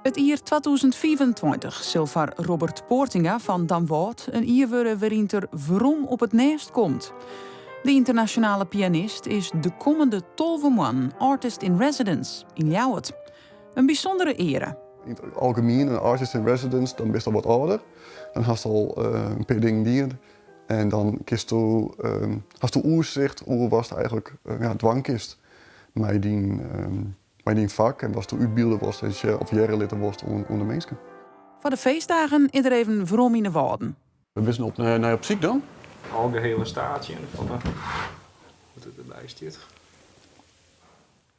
Het jaar 2025 zal voor Robert Poortinga van Damwoud een jaar worden waarin er waarom op het nest komt. De internationale pianist is de komende 12 man artist in residence in Ljouwert. Een bijzondere ere. In het algemeen, een artist in residence, dan ben je al wat ouder. Dan hast je al een paar dingen gedaan. En dan hast je oerzicht hoe was het eigenlijk dwangkist. Met die vak en was je uitbeelden was of jaren was onder mensen. Voor de feestdagen is er even waarom in de woorden. We zijn op ziek dan? Algehele staartje en van hoe het erbij staat.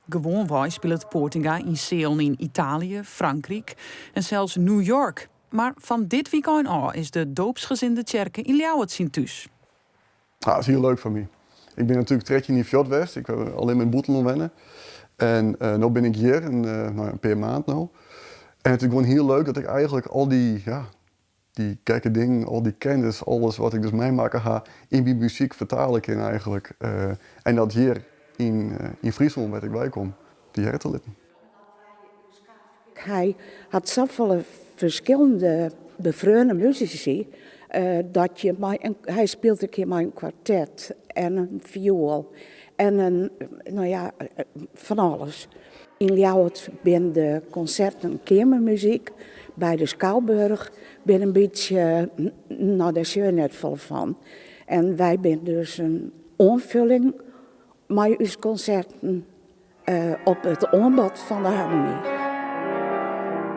Gewoon wij speelt Poortinga in Seeln in Italië, Frankrijk en zelfs New York. Maar van dit weekend al is de doopsgezinde kerken in Ljouwert zien thuis. Ja, dat is heel leuk voor mij. Ik ben natuurlijk trekje in Fjord West. Ik wil alleen mijn boetel wennen. En nu ben ik hier, een paar maand nu. En het is gewoon heel leuk dat ik eigenlijk al die gekke dingen, al die kennis, alles wat ik dus meemaken ga, in die muziek vertalen kan eigenlijk. En dat hier in Friesland, waar ik bij kom, die her te litten. Hij had zoveel verschillende bevreugde muzici dat hij speelt een keer met een kwartet en een viool en van alles. In Ljouwert ben de concerten kamermuziek bij de Schouwburg ben een beetje, daar is je net vol van. En wij zijn dus een aanvulling met onze concerten op het aanbod van de harmonie.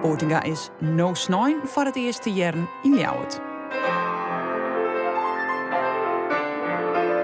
Poortinga is no snijn voor het eerste jaar in Ljouwert.